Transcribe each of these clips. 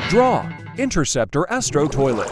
Draw Interceptor Astro Toilet.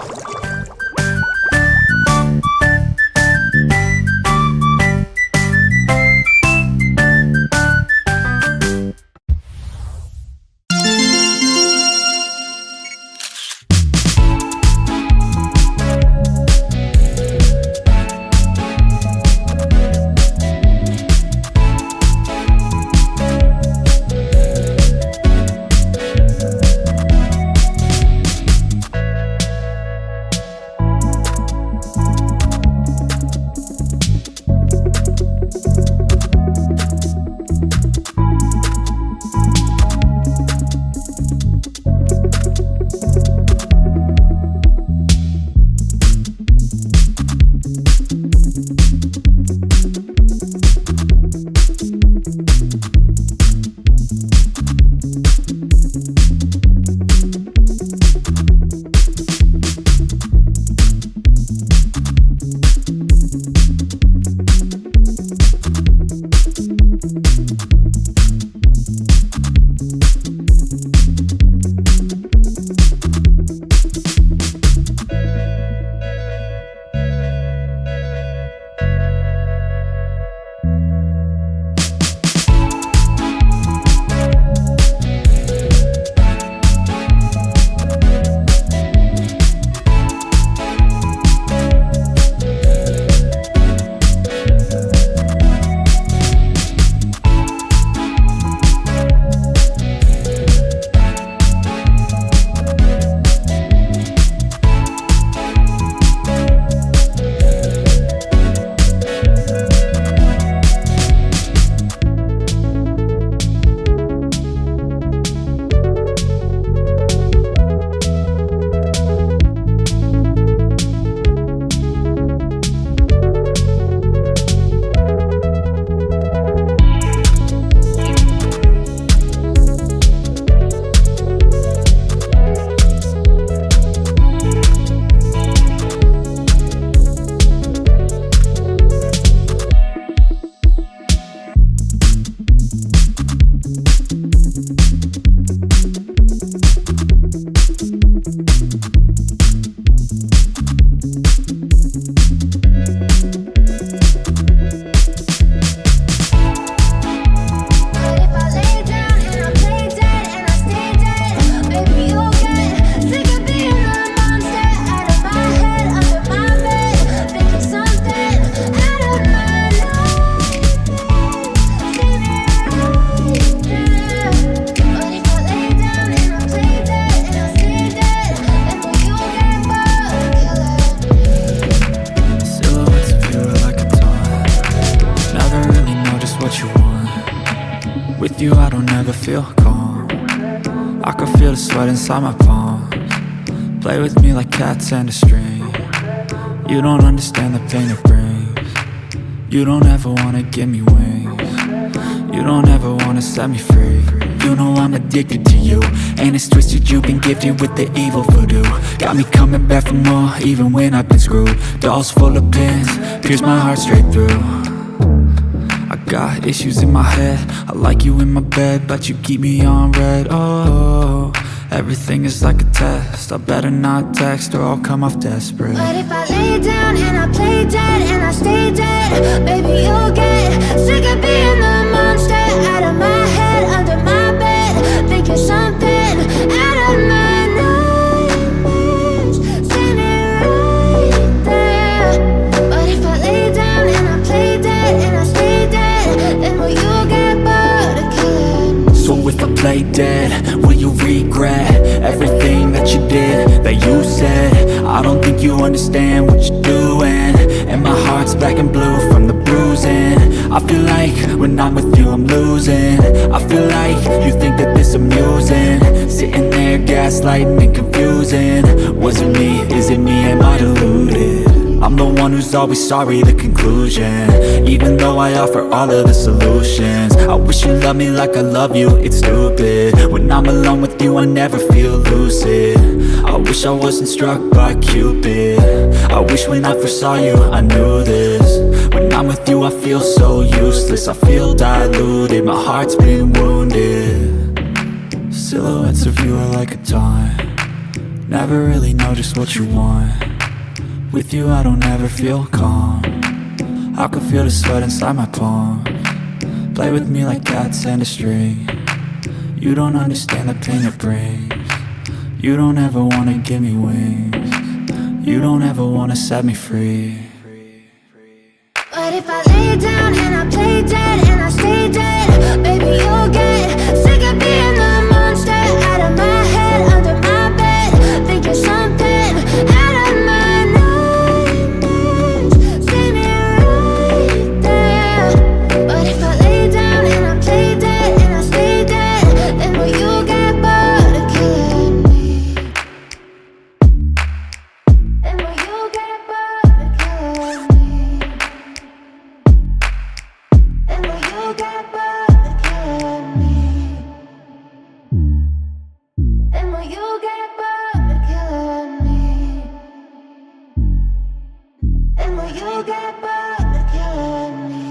With you I don't ever feel calm. I can feel the sweat inside my palms. Play with me like cats and a string. You don't understand the pain it brings. You don't ever wanna give me wings. You don't ever wanna set me free. You know I'm addicted to you, and it's twisted, you've been gifted with the evil voodoo. Got me coming back for more, even when I've been screwed. Dolls full of pins, pierce my heart straight through. I got issues in my head, I like you in my bed, but you keep me on red. Oh, everything is like a test, I better not text or I'll come off desperate. But if I lay down and I play dead and I stay dead, baby you'll get sick of being the monster out of my head, under my bed, thinking something out of my nightmares, standing right there. But if I lay down and I play dead and I stay dead, then will you get bored of killing me? So if I play dead, will you regret everything that you did, that you said? I don't think you understand what you're doing, and my heart's black and blue from the bruising. I feel like when I'm with you I'm losing. I feel like you think that this amusing, sitting there gaslighting and confusing. Was it me? Is it me? Am I deluded? I'm the one who's always sorry, the conclusion, even though I offer all of the solutions. I wish you loved me like I love you, it's stupid. When I'm alone with you I never feel lucid. I wish I wasn't struck by Cupid. I wish when I first saw you I knew this. When I'm with you I feel so useless, I feel diluted, my heart's been wounded. Silhouettes of you are like a taunt. Never really know just what you want. With you I don't ever feel calm. I can feel the sweat inside my palm. Play with me like cats and a string. You don't understand the pain it brings. You don't ever wanna give me wings. You don't ever wanna set me free. But if I lay down and I play dead and I stay dead, baby, you'll get sick of being the monster out of my head, under my bed, thinking something out of my nightmares. See me right there. But if I lay down and I play dead and I stay dead, then will you get bored of killing me? Then will you get bored of killing me? And will you get bored of killing me? And will you get bored of killing me? And will you get bored of killing me?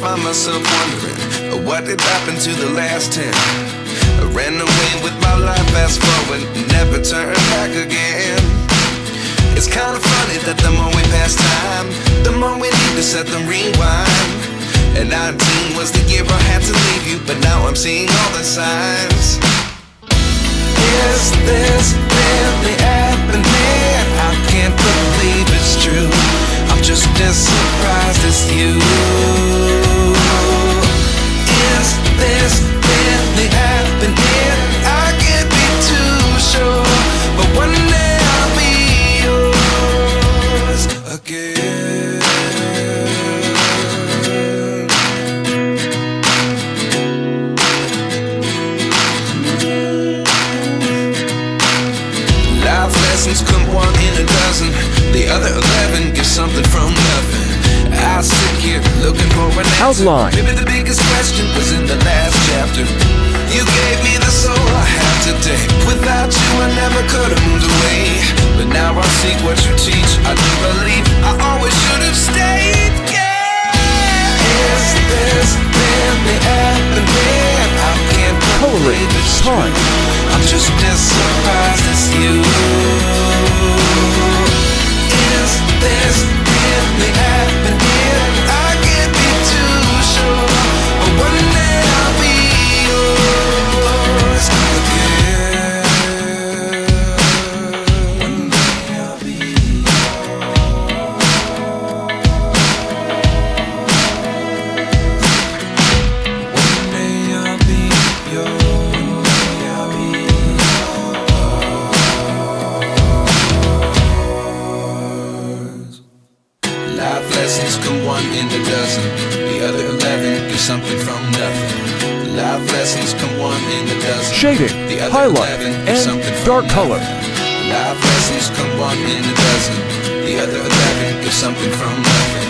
find myself wondering what what did happen to the last 10? I ran away with my life, fast forward, never turn back again. It's kind of funny that the more we pass time, the more we need to set them rewind. And 19 was the year I had to leave you, but now I'm seeing all the signs. Is this really happening? I can't believe it's true. I'm just as surprised as you. Is this really happening? I can't be too sure, but one day I'll be yours again. Life lessons come one in a dozen. The other 11 get something from nothing. I sit here looking for an answer. Outline. Maybe the biggest question was in the last chapter. You gave me the soul I have today. Without you I never could have moved away. But now I see what you teach. I do believe I always should have stayed. Yeah. Is this really happening? I can't believe it's Time. true. I'm just as surprised as you. Is this really happening? I can't be too sure, but one day I'll be yours again. One day I'll be yours. One day I'll be yours. One day I'll be yours. Life lessons come one in a dozen. The other 11 get something from nothing. Life lessons come one in a dozen. Shading, The other highlight, 11 get something and from dark nothing. color. Life lessons come one in a dozen. The other 11 get something from nothing.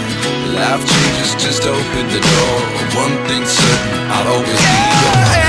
Life changes, just open the door. One thing's certain, I'll always be yours.